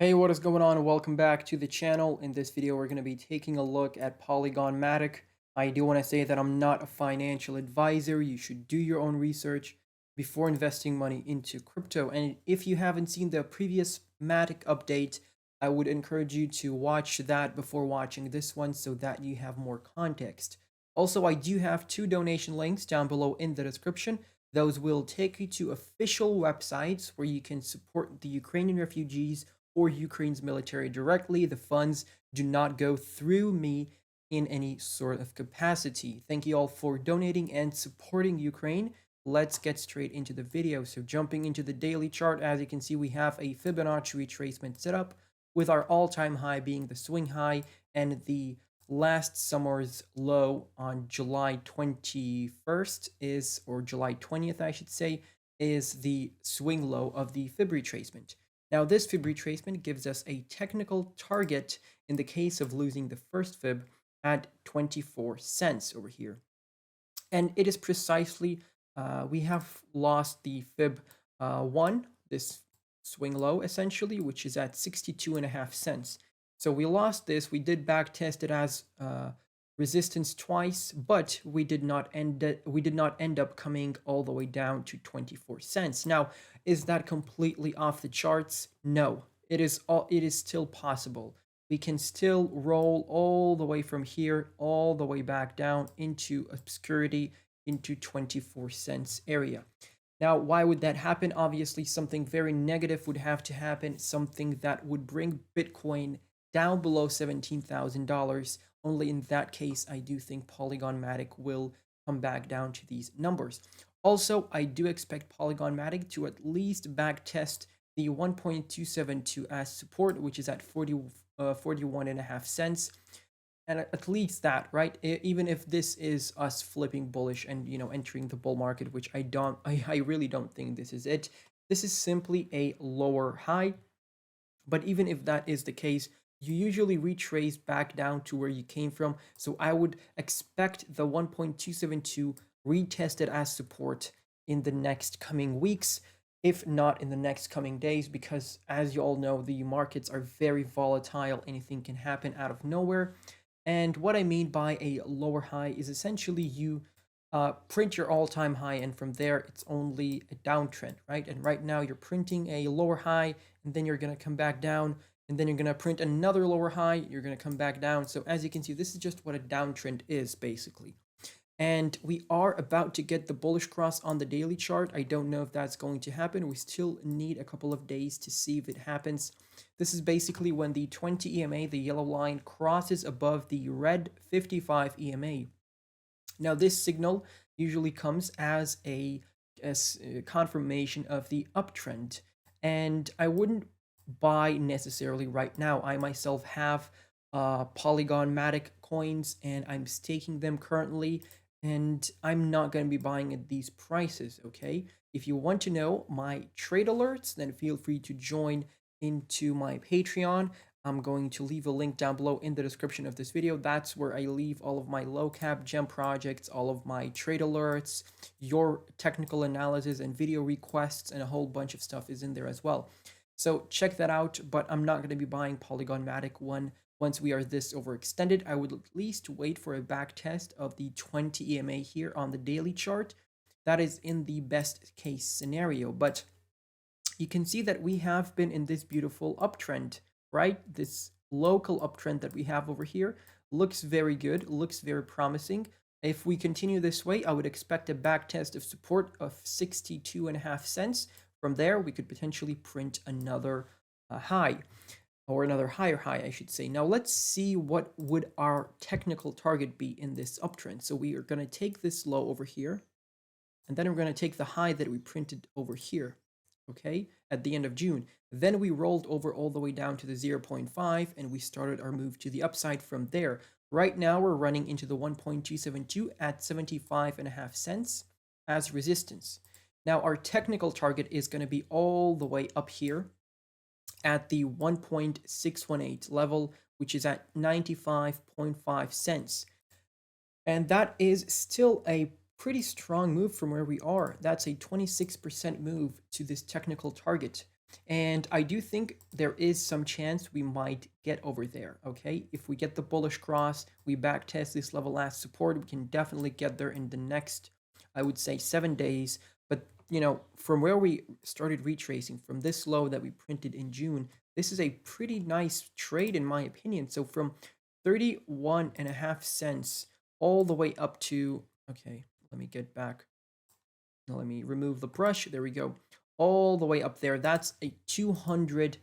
Hey, what is going on? Welcome back to the channel. In this video, we're going to be taking a look at Polygon Matic. I do want to say that I'm not a financial advisor. You should do your own research before investing money into crypto. And if you haven't seen the previous Matic update, I would encourage you to watch that before watching this one so that you have more context. Also, I do have two donation links down below in the description. Those will take you to official websites where you can support the Ukrainian refugees or Ukraine's military directly. The funds do not go through me in any sort of capacity. Thank you all for donating and supporting Ukraine. Let's get straight into the video. So jumping into the daily chart, as you can see, we have a Fibonacci retracement setup with our all-time high being the swing high and the last summer's low on July 21st or July 20th, I should say, is the swing low of the Fib retracement. Now, this fib retracement gives us a technical target in the case of losing the first fib at 24 cents over here. And it is precisely, we have lost the fib 1, this swing low essentially, which is at 62.5 cents. So we lost this. We did back test it as resistance twice, but we did not end up coming all the way down to 24 cents. Now, is that completely off the charts? No, it is still possible. We can still roll all the way from here all the way back down into obscurity, into 24 cents area. Now, why would that happen? Obviously, something very negative would have to happen, something that would bring Bitcoin down below $17,000. Only in that case, I do think Polygon Matic will come back down to these numbers. Also, I do expect Polygon Matic to at least back test the 1.272 as support, which is at 41.5 cents. And at least that, right? Even if this is us flipping bullish and, entering the bull market, which I really don't think this is it. This is simply a lower high. But even if that is the case, you usually retrace back down to where you came from. So I would expect the 1.272 retested as support in the next coming weeks, if not in the next coming days, because as you all know, the markets are very volatile. Anything can happen out of nowhere. And what I mean by a lower high is essentially you print your all-time high, and from there it's only a downtrend, right? And right now you're printing a lower high, and then you're going to come back down, and then you're going to print another lower high, you're going to come back down. So as you can see, this is just what a downtrend is basically. And we are about to get the bullish cross on the daily chart. I don't know if that's going to happen. We still need a couple of days to see if it happens. This is basically when the 20 EMA, the yellow line, crosses above the red 55 EMA. Now, this signal usually comes as a confirmation of the uptrend. And I wouldn't buy necessarily right now. I myself have Polygon Matic coins, and I'm staking them currently. And I'm not going to be buying at these prices, okay? If you want to know my trade alerts, then feel free to join into my Patreon. I'm going to leave a link down below in the description of this video. That's where I leave all of my low cap gem projects, all of my trade alerts, your technical analysis and video requests, and a whole bunch of stuff is in there as well. So check that out, but I'm not going to be buying Polygon Matic once we are this overextended. I would at least wait for a back test of the 20 EMA here on the daily chart. That is in the best case scenario, but you can see that we have been in this beautiful uptrend, right? This local uptrend that we have over here looks very good, looks very promising. If we continue this way, I would expect a back test of support of 62.5 cents. From there, we could potentially print another high, or another higher high, I should say. Now let's see what would our technical target be in this uptrend. So we are going to take this low over here, and then we're going to take the high that we printed over here, okay, at the end of June. Then we rolled over all the way down to the 0.5, and we started our move to the upside from there. Right now, we're running into the 1.272 at 75.5 cents as resistance. Now, our technical target is going to be all the way up here at the 1.618 level, which is at 95.5 cents. And that is still a pretty strong move from where we are. That's a 26% move to this technical target. And I do think there is some chance we might get over there, okay? If we get the bullish cross, we back test this level as support, we can definitely get there in the next, I would say, 7 days. But, from where we started retracing, from this low that we printed in June, this is a pretty nice trade in my opinion. So from 31.5 cents all the way up to, okay, let me get back. Now let me remove the brush. There we go. All the way up there. That's a 200%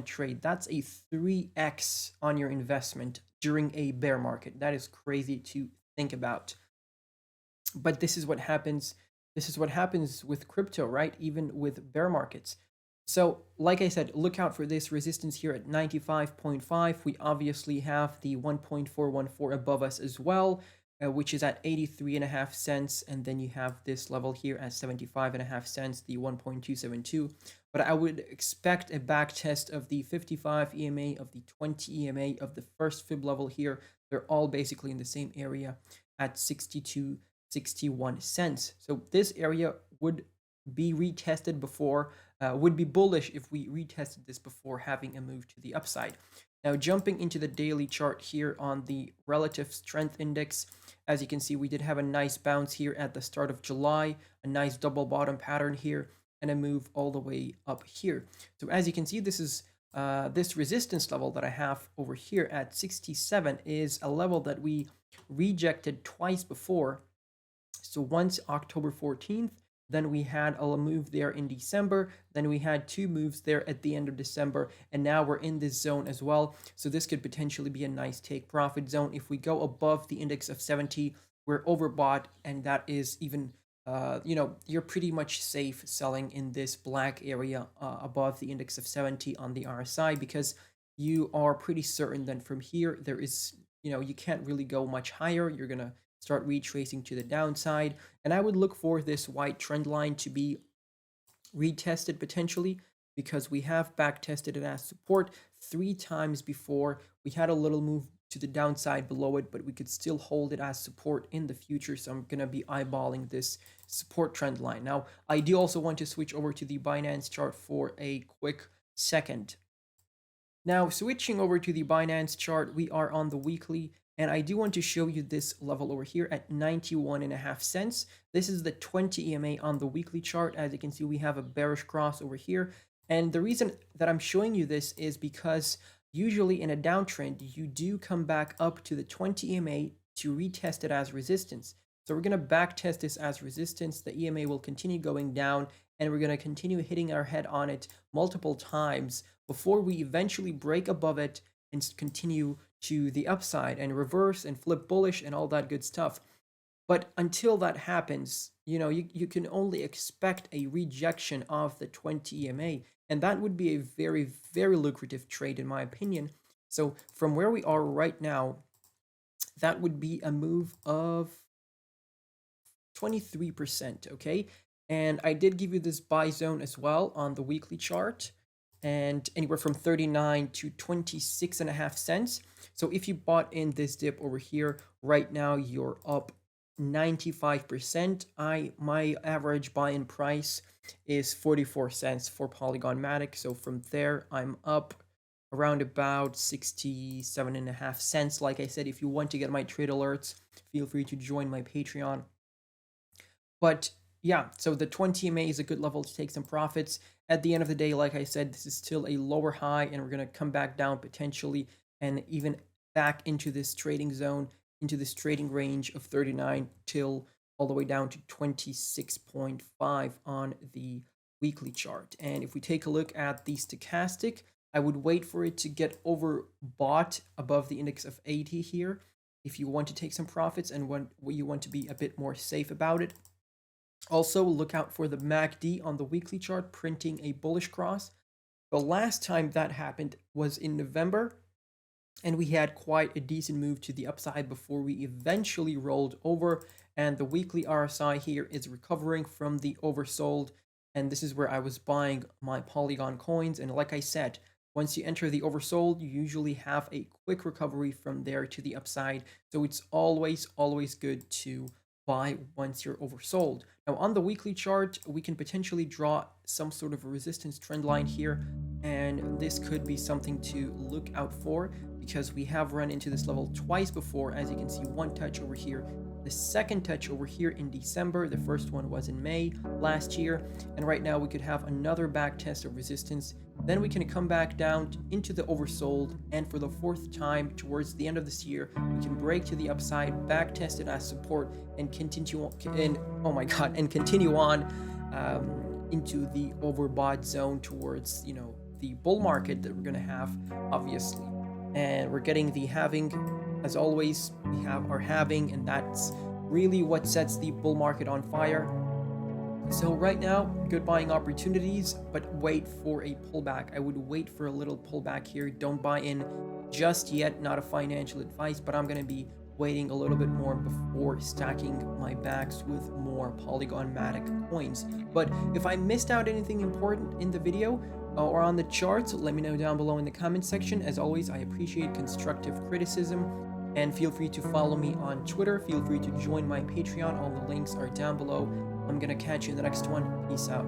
trade. That's a 3x on your investment during a bear market. That is crazy to think about. But this is what happens. This is what happens with crypto, right? Even with bear markets. So, like I said, look out for this resistance here at 95.5. We obviously have the 1.414 above us as well, which is at 83.5 cents. And then you have this level here at 75.5 cents, the 1.272. But I would expect a back test of the 55 EMA, of the 20 EMA, of the first fib level here. They're all basically in the same area at 62.61 cents. So this area would be retested before, would be bullish if we retested this before having a move to the upside. Now jumping into the daily chart here on the relative strength index, as you can see, we did have a nice bounce here at the start of July, a nice double bottom pattern here, and a move all the way up here. So as you can see, this is this resistance level that I have over here at 67 is a level that we rejected twice before. So once October 14th, then we had a move there in December, then we had two moves there at the end of December, and now we're in this zone as well. So this could potentially be a nice take profit zone. If we go above the index of 70, we're overbought, and that is even, you're pretty much safe selling in this black area above the index of 70 on the RSI, because you are pretty certain that from here, there is, you can't really go much higher. You're going to start retracing to the downside. And I would look for this white trend line to be retested potentially, because we have back tested it as support 3 times before. We had a little move to the downside below it, but we could still hold it as support in the future. So I'm going to be eyeballing this support trend line. Now, I do also want to switch over to the Binance chart for a quick second. Now, switching over to the Binance chart, we are on the weekly, and I do want to show you this level over here at 91.5 cents. This is the 20 EMA on the weekly chart. As you can see, we have a bearish cross over here. And the reason that I'm showing you this is because usually in a downtrend, you do come back up to the 20 EMA to retest it as resistance. So we're going to back test this as resistance. The EMA will continue going down, and we're going to continue hitting our head on it multiple times before we eventually break above it and continue to the upside and reverse and flip bullish and all that good stuff. But until that happens, you can only expect a rejection of the 20 EMA, and that would be a very, very lucrative trade in my opinion. So from where we are right now, that would be a move of 23%, okay? And I did give you this buy zone as well on the weekly chart, and anywhere from 39 to 26.5 cents. So if you bought in this dip over here, right now you're up 95%. My average buy-in price is 44 cents for Polygon Matic. So from there, I'm up around about 67.5 cents. Like I said, if you want to get my trade alerts, feel free to join my Patreon. But yeah, so the 20 EMA is a good level to take some profits. At the end of the day, like I said, this is still a lower high, and we're going to come back down potentially and even back into this trading zone, into this trading range of 39 till all the way down to 26.5 on the weekly chart. And if we take a look at the stochastic, I would wait for it to get overbought above the index of 80 here if you want to take some profits and you want to be a bit more safe about it. Also, look out for the MACD on the weekly chart printing a bullish cross. The last time that happened was in November, and we had quite a decent move to the upside before we eventually rolled over. And the weekly RSI here is recovering from the oversold, and this is where I was buying my Polygon coins. And like I said, once you enter the oversold, you usually have a quick recovery from there to the upside. So it's always good to buy once you're oversold. Now on the weekly chart, we can potentially draw some sort of a resistance trend line here, and this could be something to look out for because we have run into this level twice before. As you can see, one touch over here, the second touch over here in December, the first one was in May last year, and right now we could have another back test of resistance. Then we can come back down into the oversold, and for the fourth time towards the end of this year, we can break to the upside, back test it as support, and continue on into the overbought zone towards the bull market that we're gonna have, obviously. And we're getting the halving. As always, we have our halving, and that's really what sets the bull market on fire. So right now, good buying opportunities, but wait for a pullback. I would wait for a little pullback here. Don't buy in just yet. Not a financial advice, but I'm going to be waiting a little bit more before stacking my bags with more Polygon Matic coins. But if I missed out anything important in the video or on the charts, let me know down below in the comment section. As always, I appreciate constructive criticism. And feel free to follow me on Twitter. Feel free to join my Patreon. All the links are down below. I'm going to catch you in the next one. Peace out.